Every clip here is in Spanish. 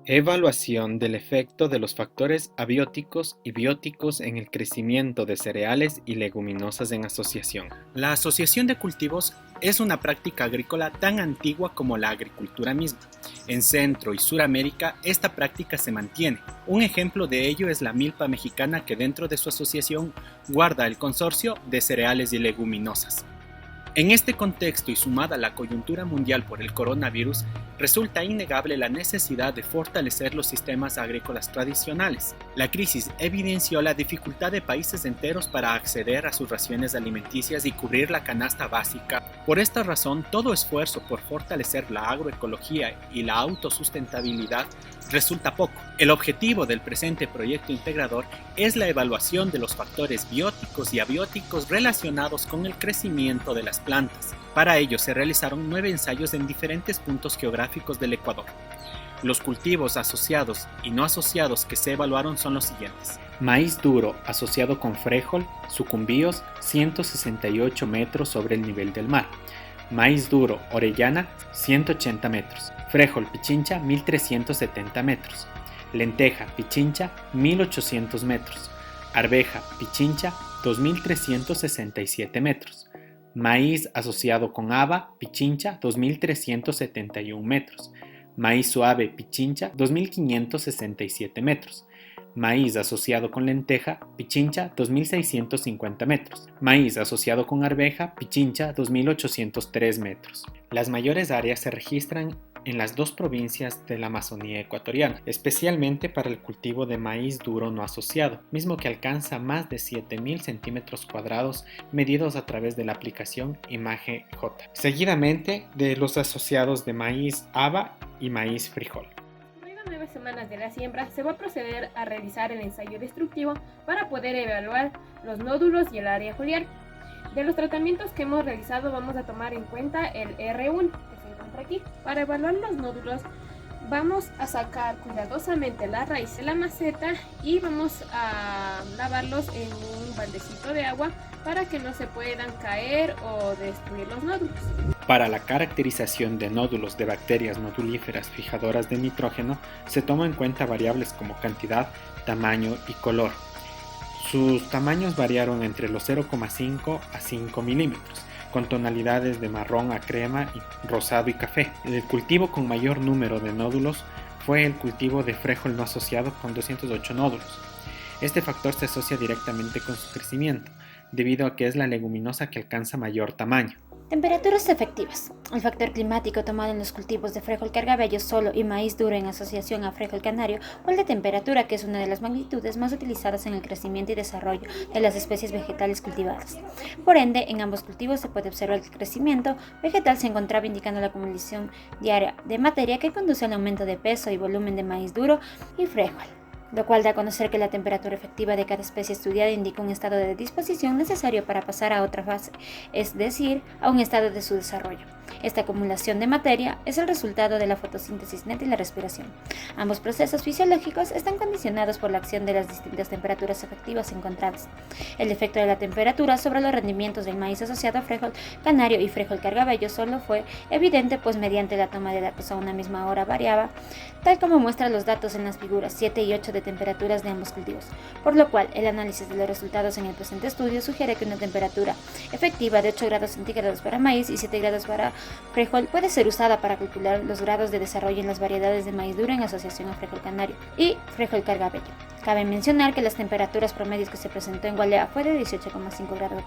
Evaluación del efecto de los factores abióticos y bióticos en el crecimiento de cereales y leguminosas en asociación. La asociación de cultivos es una práctica agrícola tan antigua como la agricultura misma. En Centro y Suramérica esta práctica se mantiene. Un ejemplo de ello es la milpa mexicana, que dentro de su asociación guarda el consorcio de cereales y leguminosas. En este contexto y sumada la coyuntura mundial por el coronavirus, resulta innegable la necesidad de fortalecer los sistemas agrícolas tradicionales. La crisis evidenció la dificultad de países enteros para acceder a sus raciones alimenticias y cubrir la canasta básica. Por esta razón, todo esfuerzo por fortalecer la agroecología y la autosustentabilidad resulta poco. El objetivo del presente proyecto integrador es la evaluación de los factores bióticos y abióticos relacionados con el crecimiento de las plantas. Para ello se realizaron 9 ensayos en diferentes puntos geográficos del Ecuador. Los cultivos asociados y no asociados que se evaluaron son los siguientes: maíz duro asociado con frijol, sucumbíos 168 metros sobre el nivel del mar; maíz duro orellana 180 metros; frijol pichincha 1370 metros; lenteja pichincha 1800 metros; arveja pichincha 2367 metros; maíz asociado con haba pichincha 2371 metros; maíz suave pichincha 2567 metros; maíz asociado con lenteja pichincha 2650 metros; maíz asociado con arveja pichincha 2803 metros. Las mayores áreas se registran en las dos provincias de la Amazonía ecuatoriana, especialmente para el cultivo de maíz duro no asociado, mismo que alcanza más de 7000 centímetros cuadrados medidos a través de la aplicación ImageJ, seguidamente de los asociados de maíz haba y maíz frijol. 9 semanas de la siembra, se va a proceder a realizar el ensayo destructivo para poder evaluar los nódulos y el área foliar. De los tratamientos que hemos realizado, vamos a tomar en cuenta el R1, que se encuentra aquí. Para evaluar los nódulos, vamos a sacar cuidadosamente la raíz de la maceta y vamos a lavarlos en un baldecito de agua para que no se puedan caer o destruir los nódulos. Para la caracterización de nódulos de bacterias nodulíferas fijadoras de nitrógeno, se toman en cuenta variables como cantidad, tamaño y color. Sus tamaños variaron entre los 0,5 a 5 milímetros, con tonalidades de marrón a crema, rosado y café. El cultivo con mayor número de nódulos fue el cultivo de frijol no asociado, con 208 nódulos. Este factor se asocia directamente con su crecimiento, debido a que es la leguminosa que alcanza mayor tamaño. Temperaturas efectivas. El factor climático tomado en los cultivos de frijol cargabello solo y maíz duro en asociación a frijol canario, o el de temperatura, que es una de las magnitudes más utilizadas en el crecimiento y desarrollo de las especies vegetales cultivadas. Por ende, en ambos cultivos se puede observar que el crecimiento vegetal se encontraba indicando la acumulación diaria de materia que conduce al aumento de peso y volumen de maíz duro y frijol, lo cual da a conocer que la temperatura efectiva de cada especie estudiada indica un estado de disposición necesario para pasar a otra fase, es decir, a un estado de su desarrollo. Esta acumulación de materia es el resultado de la fotosíntesis neta y la respiración. Ambos procesos fisiológicos están condicionados por la acción de las distintas temperaturas efectivas encontradas. El efecto de la temperatura sobre los rendimientos del maíz asociado a frijol canario y frijol cargabello solo fue evidente, pues mediante la toma de datos a una misma hora variaba, tal como muestran los datos en las figuras 7 y 8 de temperaturas de ambos cultivos, por lo cual el análisis de los resultados en el presente estudio sugiere que una temperatura efectiva de 8 grados centígrados para maíz y 7 grados para frijol puede ser usada para calcular los grados de desarrollo en las variedades de maíz duro en asociación a frijol canario y frijol cargabello. Cabe mencionar que las temperaturas promedios que se presentó en Gualea fue de 18,5 grados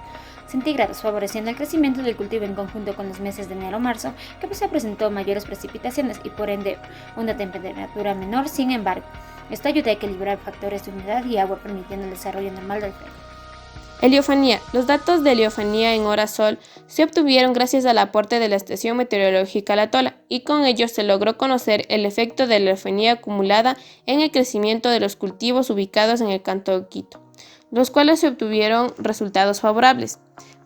centígrados, favoreciendo el crecimiento del cultivo en conjunto con los meses de enero-marzo, que se presentó mayores precipitaciones y por ende una temperatura menor. Sin embargo, esto ayuda a equilibrar factores de humedad y agua, permitiendo el desarrollo normal del frijol. Heliofanía. Los datos de heliofanía en hora sol se obtuvieron gracias al aporte de la estación meteorológica La Tola, y con ello se logró conocer el efecto de la heliofanía acumulada en el crecimiento de los cultivos ubicados en el Cantón Quito, los cuales se obtuvieron resultados favorables.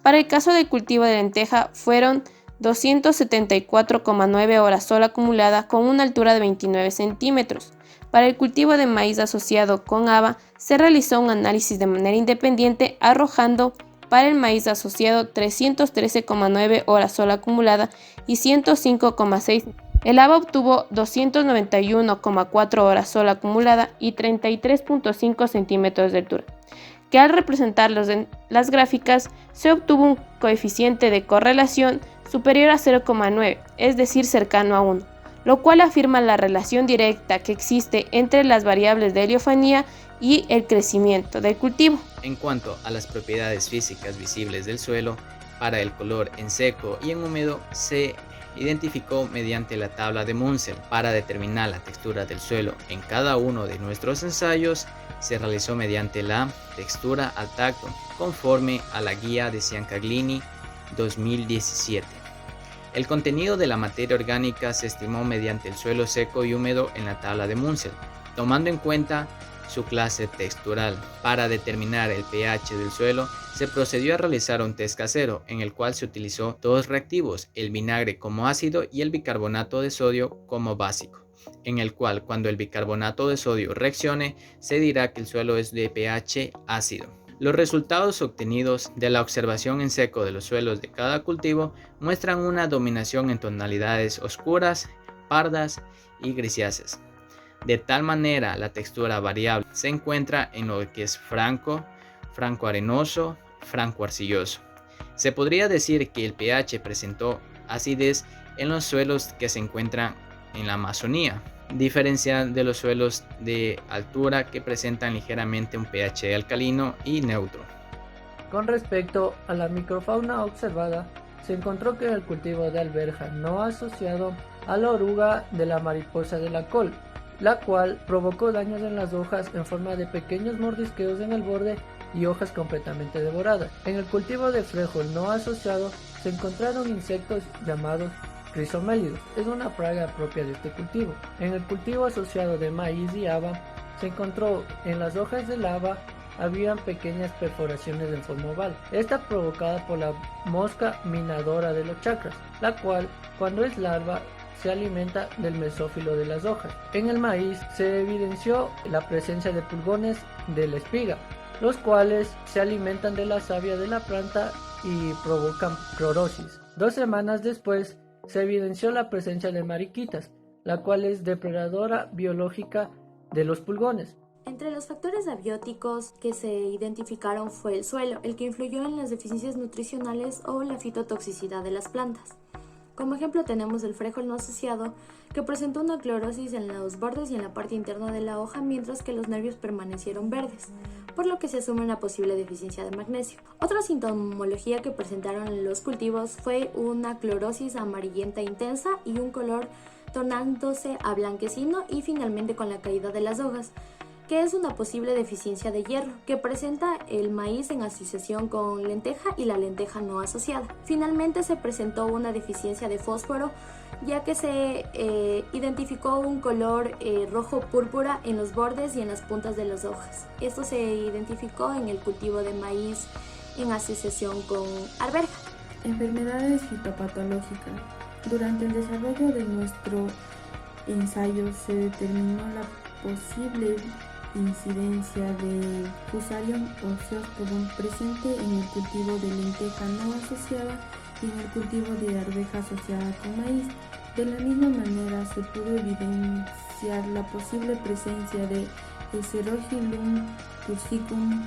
Para el caso del cultivo de lenteja fueron 274,9 horas sol acumulada con una altura de 29 centímetros. Para el cultivo de maíz asociado con haba, se realizó un análisis de manera independiente, arrojando para el maíz asociado 313,9 horas sol acumulada y 105,6 El haba obtuvo 291,4 horas sol acumulada y 33,5 centímetros de altura, que al representarlos en las gráficas se obtuvo un coeficiente de correlación superior a 0,9, es decir, cercano a 1, lo cual afirma la relación directa que existe entre las variables de heliofanía y el crecimiento del cultivo. En cuanto a las propiedades físicas visibles del suelo, para el color en seco y en húmedo se identificó mediante la tabla de Munsell. Para determinar la textura del suelo en cada uno de nuestros ensayos se realizó mediante la textura al tacto, conforme a la guía de Ciancaglini 2017. El contenido de la materia orgánica se estimó mediante el suelo seco y húmedo en la tabla de Munsell, tomando en cuenta su clase textural. Para determinar el pH del suelo, se procedió a realizar un test casero, en el cual se utilizó dos reactivos, el vinagre como ácido y el bicarbonato de sodio como básico, en el cual cuando el bicarbonato de sodio reaccione, se dirá que el suelo es de pH ácido. Los resultados obtenidos de la observación en seco de los suelos de cada cultivo muestran una dominación en tonalidades oscuras, pardas y grisáceas. De tal manera, la textura variable se encuentra en lo que es franco arenoso, franco arcilloso. Se podría decir que el pH presentó acidez en los suelos que se encuentran en la Amazonía, diferencia de los suelos de altura que presentan ligeramente un pH alcalino y neutro. Con respecto a la microfauna observada, se encontró que el cultivo de alberja no asociado a la oruga de la mariposa de la col, la cual provocó daños en las hojas en forma de pequeños mordisqueos en el borde y hojas completamente devoradas. En el cultivo de frijol no asociado se encontraron insectos llamados crisomélidos, es una plaga propia de este cultivo. En el cultivo asociado de maíz y haba se encontró en las hojas del haba habían pequeñas perforaciones en forma oval, esta provocada por la mosca minadora de los chacras, la cual cuando es larva se alimenta del mesófilo de las hojas. En el maíz se evidenció la presencia de pulgones de la espiga, los cuales se alimentan de la savia de la planta y provocan clorosis. 2 semanas después se evidenció la presencia de mariquitas, la cual es depredadora biológica de los pulgones. Entre los factores abióticos que se identificaron fue el suelo, el que influyó en las deficiencias nutricionales o la fitotoxicidad de las plantas. Como ejemplo tenemos el frijol no asociado, que presentó una clorosis en los bordes y en la parte interna de la hoja, mientras que los nervios permanecieron verdes, por lo que se asume una posible deficiencia de magnesio. Otra sintomología que presentaron los cultivos fue una clorosis amarillenta intensa y un color tornándose a blanquecino, y finalmente con la caída de las hojas, que es una posible deficiencia de hierro que presenta el maíz en asociación con lenteja y la lenteja no asociada. Finalmente se presentó una deficiencia de fósforo, ya que se identificó un color rojo púrpura en los bordes y en las puntas de las hojas. Esto se identificó en el cultivo de maíz en asociación con arveja. Enfermedades fitopatológicas. Durante el desarrollo de nuestro ensayo se determinó la posible incidencia de Fusarium oseosporum presente en el cultivo de lenteja no asociada y en el cultivo de arveja asociada con maíz. De la misma manera se pudo evidenciar la posible presencia de Heterogylum tursicum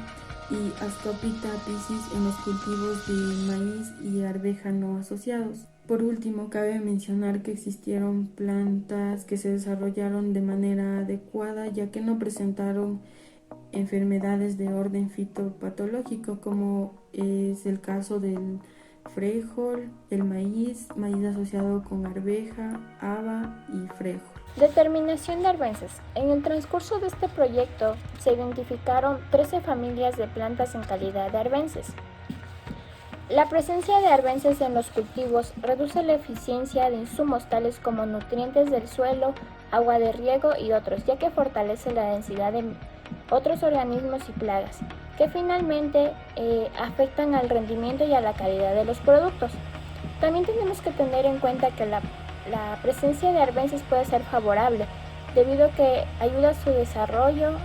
y Ascopita piscis en los cultivos de maíz y arveja no asociados. Por último, cabe mencionar que existieron plantas que se desarrollaron de manera adecuada, ya que no presentaron enfermedades de orden fitopatológico, como es el caso del frijol, el maíz asociado con arveja, haba y frijol. Determinación de arbences. En el transcurso de este proyecto se identificaron 13 familias de plantas en calidad de arbences. La presencia de arbences en los cultivos reduce la eficiencia de insumos tales como nutrientes del suelo, agua de riego y otros, ya que fortalece la densidad de otros organismos y plagas, que finalmente afectan al rendimiento y a la calidad de los productos. También tenemos que tener en cuenta que la presencia de arbences puede ser favorable, debido a que ayuda a su desarrollo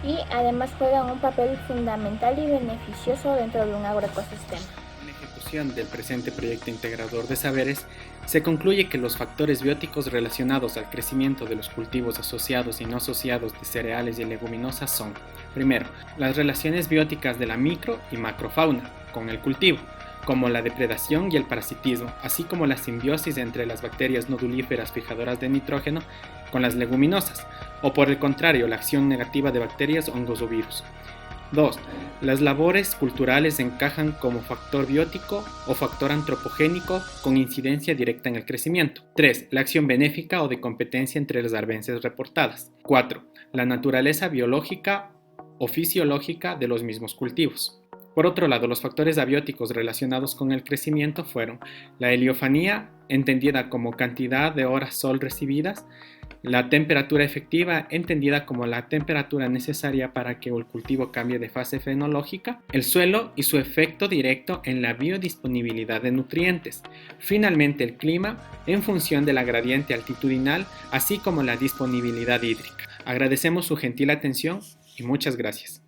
y además juegan un papel fundamental y beneficioso dentro de un agroecosistema. En conclusión del presente proyecto integrador de saberes, se concluye que los factores bióticos relacionados al crecimiento de los cultivos asociados y no asociados de cereales y leguminosas son, primero, las relaciones bióticas de la micro y macrofauna con el cultivo, como la depredación y el parasitismo, así como la simbiosis entre las bacterias nodulíferas fijadoras de nitrógeno con las leguminosas, o por el contrario, la acción negativa de bacterias, hongos o virus. 2. Las labores culturales encajan como factor biótico o factor antropogénico con incidencia directa en el crecimiento. 3. La acción benéfica o de competencia entre las arbences reportadas. 4. La naturaleza biológica o fisiológica de los mismos cultivos. Por otro lado, los factores abióticos relacionados con el crecimiento fueron la heliofanía, entendida como cantidad de horas sol recibidas, la temperatura efectiva, entendida como la temperatura necesaria para que el cultivo cambie de fase fenológica, el suelo y su efecto directo en la biodisponibilidad de nutrientes, finalmente el clima en función de la gradiente altitudinal, así como la disponibilidad hídrica. Agradecemos su gentil atención y muchas gracias.